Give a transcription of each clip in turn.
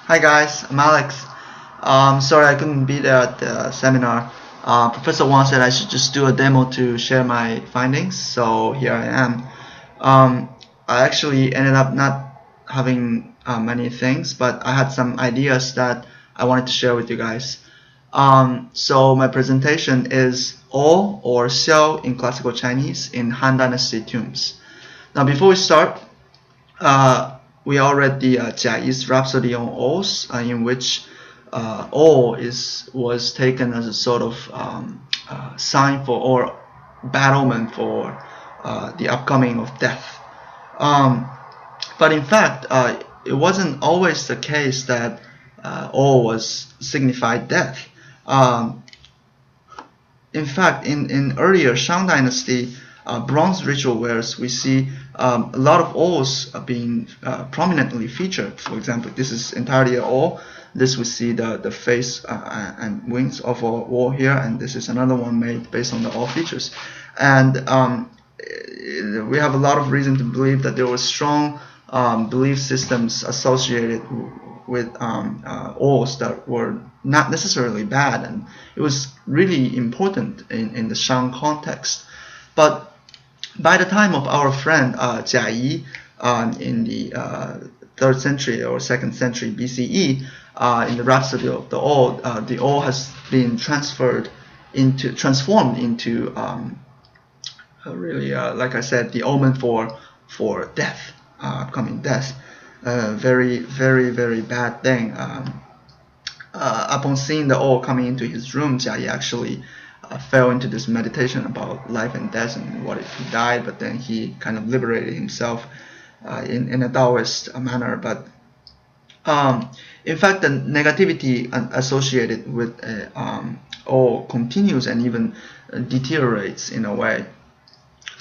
Hi guys, I'm Alex. Sorry I couldn't be there at the seminar. Professor Wang said I should just do a demo to share my findings, so here I am. I actually ended up not having many things, but I had some ideas that I wanted to share with you guys. So my presentation is O or Xiao in classical Chinese in Han Dynasty Tombs. Now before we start, we all read the Jia Yi's Rhapsody on Oaths, in which O was taken as a sort of sign for or bad omen for the upcoming of death. But in fact, it wasn't always the case that O was signified death. In fact, in earlier Shang Dynasty bronze ritual wares, we see a lot of O's being prominently featured. For example, this is entirely an O. This we see the face and wings of a O here, and this is another one made based on the O features. And we have a lot of reason to believe that there were strong belief systems associated with O's that were not necessarily bad, and it was really important in the Shang context. But by the time of our friend Jia Yi in the 3rd century or 2nd century BCE, in the Rhapsody of the O has been transformed into really, like I said, the omen for death, upcoming death. Very, very, very bad thing. Upon seeing the O coming into his room, Jia Yi actually fell into this meditation about life and death and what if he died, but then he kind of liberated himself in a Taoist manner. But in fact, the negativity associated with O continues and even deteriorates in a way.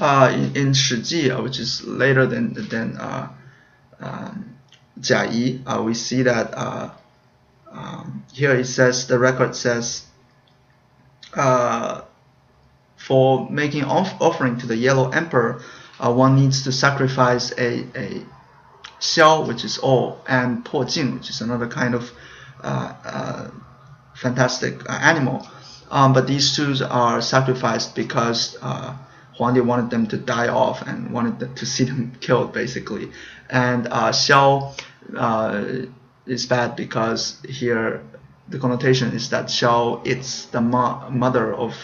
In Shi Ji, which is later than Jia Yi, we see that here it says, the record says, for making offering to the Yellow Emperor, one needs to sacrifice a xiao, which is O, and po jing, which is another kind of fantastic animal. But these two are sacrificed because Huangdi wanted them to die off and wanted to see them killed, basically. And xiao is bad because here the connotation is that xiao eats the mother of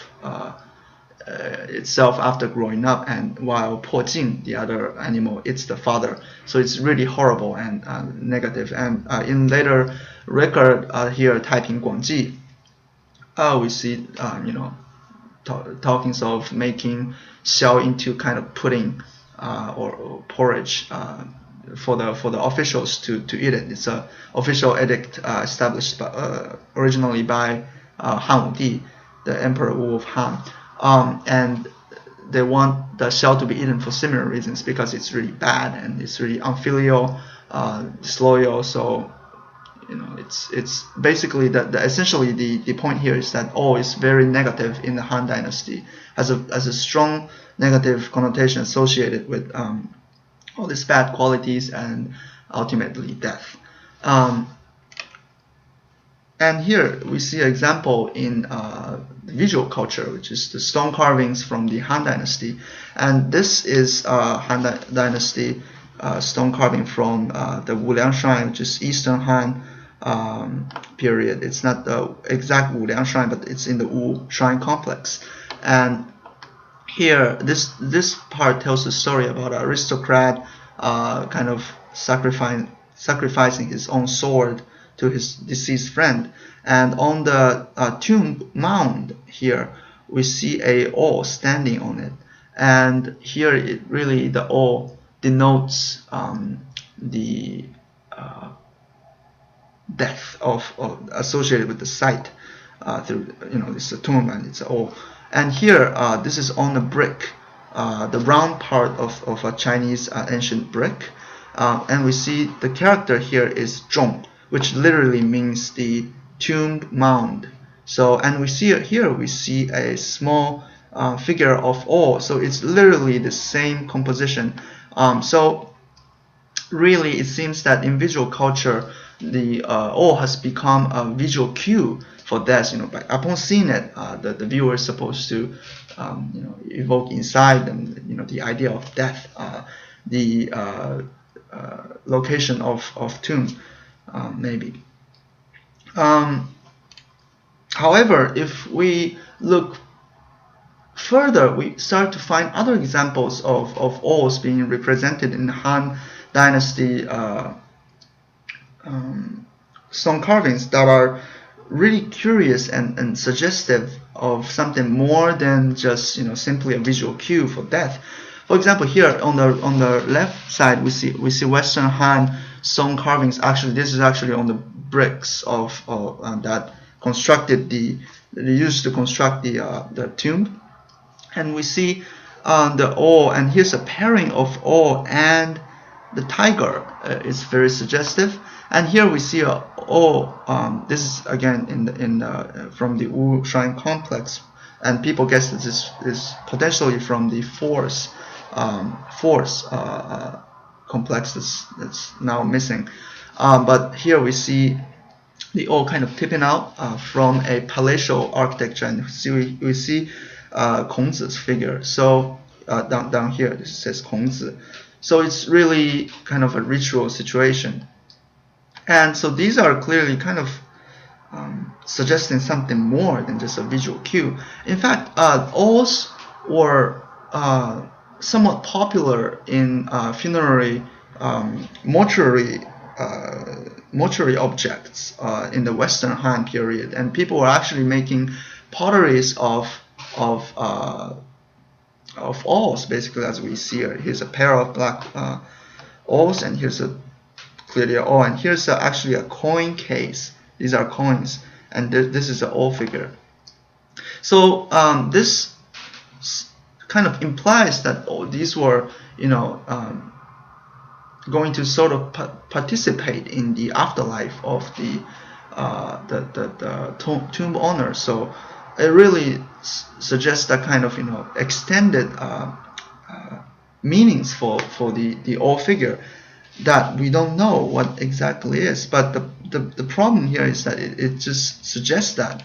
itself after growing up, and while po jing, the other animal, eats the father. So it's really horrible and negative. And in later record here, Taiping Guangji, we see talkings of making xiao into kind of pudding or porridge for the officials to eat it. It's an official edict established originally by Han Wudi, the Emperor Wu of Han, and they want the xiao to be eaten for similar reasons, because it's really bad and it's really unfilial, disloyal. So it's basically essentially the point here is that O is very negative in the Han Dynasty, has a strong negative connotation associated with all these bad qualities and ultimately death. And here we see an example in visual culture, which is the stone carvings from the Han Dynasty. And this is Han Dynasty stone carving from the Wuliang Shrine, which is Eastern Han period. It's not the exact Wuliang Shrine, but it's in the Wu Shrine complex. And here, this part tells the story about an aristocrat kind of sacrificing his own sword to his deceased friend. And on the tomb mound here, we see a O standing on it. And here, the O denotes the death of associated with the site through it's a tomb and it's an O. And here, this is on a brick, the round part of a Chinese ancient brick, and we see the character here is zhong, which literally means the tomb mound. So, and we see here we see a small figure of O. So it's literally the same composition. So really, it seems that in visual culture, the O has become a visual cue for death. Upon seeing it, the viewer is supposed to evoke inside them the idea of death, the location of tomb, maybe. However, if we look further, we start to find other examples of O's being represented in Han Dynasty stone carvings that are really curious and suggestive of something more than just simply a visual cue for death. For example, here on the left side, we see Western Han stone carvings. Actually, this is actually on the bricks of that constructed they used to construct the tomb, and we see the O, and here's a pairing of O and the tiger. It's very suggestive. And here we see a O. This is again from the Wu Shrine complex, and people guess that this is potentially from the force complex that's now missing. But here we see the O kind of tipping out from a palatial architecture, and we see Kongzi's figure. So down here this says Kongzi. So it's really kind of a ritual situation. And so these are clearly kind of suggesting something more than just a visual cue. In fact, O's were somewhat popular in funerary mortuary objects in the Western Han period, and people were actually making potteries of O's, basically, as we see here. Here's a pair of black O's, and here's a clearly an O, and here's actually a coin case. These are coins, and this is an O figure. So this kind of implies that these were, going to sort of participate in the afterlife of the tomb owner. So it really suggests that kind of extended meanings for the O figure that we don't know what exactly is. But the problem here is that it just suggests that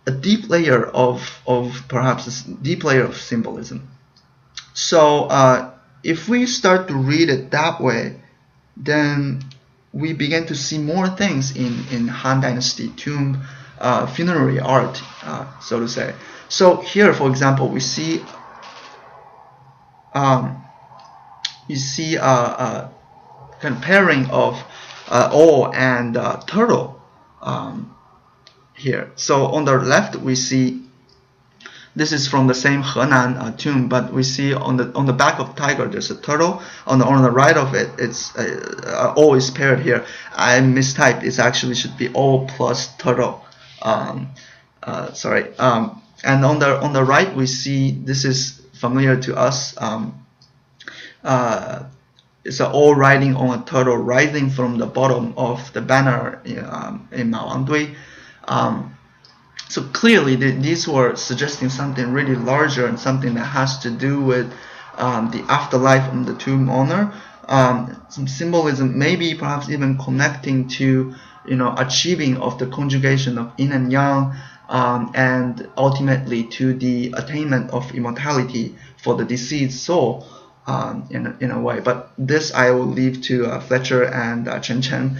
a deep layer of perhaps a deep layer of symbolism. So if we start to read it that way, then we begin to see more things in Han Dynasty tomb funerary art, so to say. So here, for example, we see a kind of pairing of O and turtle here. So on the left, we see this is from the same Henan tomb, but we see on the back of tiger there's a turtle. On the right of it, it's O is paired here. I mistyped. It actually should be O plus turtle. Sorry. And on the right, we see, this is familiar to us. It's an O riding on a turtle rising from the bottom of the banner in Mawangdui. So clearly, these were suggesting something really larger and something that has to do with the afterlife of the tomb owner. Some symbolism, maybe perhaps even connecting to achieving of the conjugation of yin and yang, and ultimately to the attainment of immortality for the deceased soul, in a way. But this I will leave to Fletcher and Chen Chen.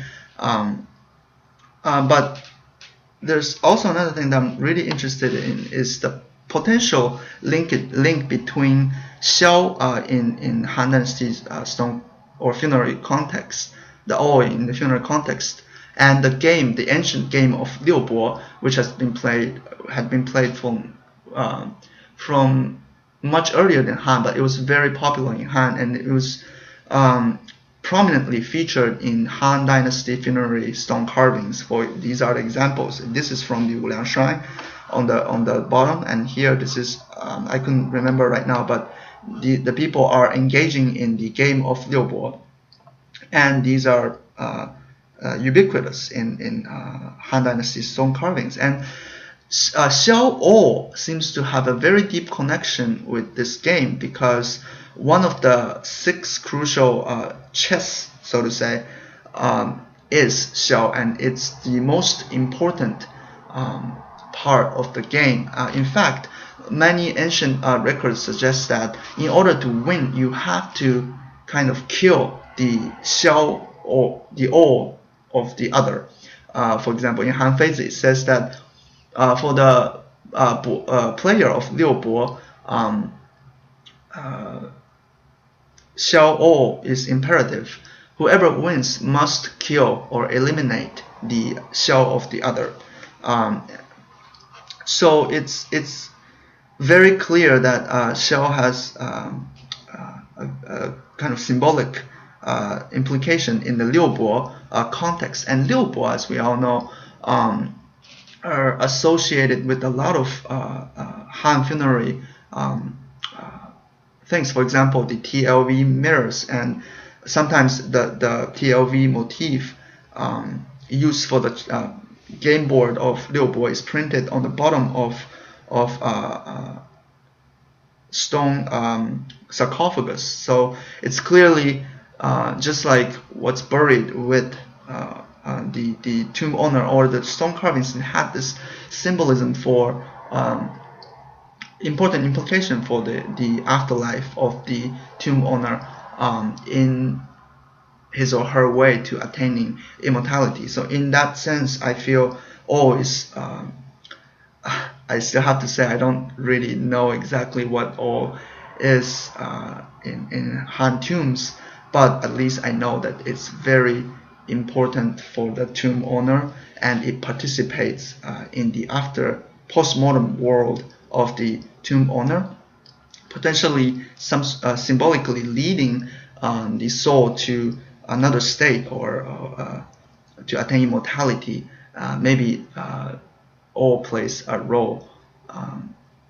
But there's also another thing that I'm really interested in is the potential link between Xiao in Han Dynasty's stone or funerary context, the O in the funeral context, and the ancient game of Liubo, which had been played from much earlier than Han, but it was very popular in Han, and it was prominently featured in Han Dynasty funerary stone carvings. These are the examples. This is from the Wuliang Shrine on the bottom, and here this is I couldn't remember right now, but the people are engaging in the game of Liubo, and these are ubiquitous in Han Dynasty stone carvings. And Xiao O seems to have a very deep connection with this game, because one of the 6 crucial chess, so to say, is Xiao, and it's the most important part of the game. In fact, many ancient records suggest that in order to win, you have to kind of kill the Xiao or the all of the other. For example, in Han Feizi, it says that for the player of Liu Bo, Xiao all is imperative. Whoever wins must kill or eliminate the Xiao of the other. So it's very clear that Xiao has a kind of symbolic implication in the Liu Bo context. And Liu Bo, as we all know, are associated with a lot of Han funerary things. For example, the TLV mirrors, and sometimes the TLV motif used for the game board of Liu Bo is printed on the bottom of stone sarcophagus. So it's clearly just like what's buried with the tomb owner, or the stone carvings had this symbolism for important implication for the afterlife of the tomb owner in his or her way to attaining immortality. So in that sense, I feel all is I still have to say I don't really know exactly what all is in Han tombs, but at least I know that it's very important for the tomb owner, and it participates in the after postmortem world of the tomb owner, potentially some symbolically leading the soul to another state or to attain immortality. Maybe all plays a role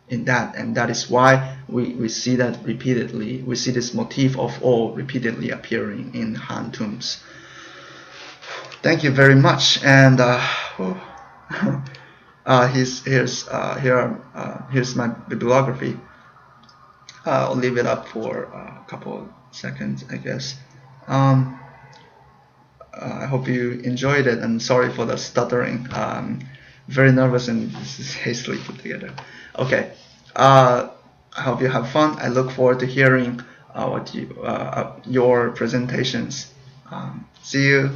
in that, and that is why we see that repeatedly. We see this motif of all repeatedly appearing in Han tombs. Thank you very much, and here's my bibliography. I'll leave it up for a couple seconds, I guess. I hope you enjoyed it, and sorry for the stuttering. Very nervous, and this is hastily put together. Okay, I hope you have fun. I look forward to hearing your presentations. See you.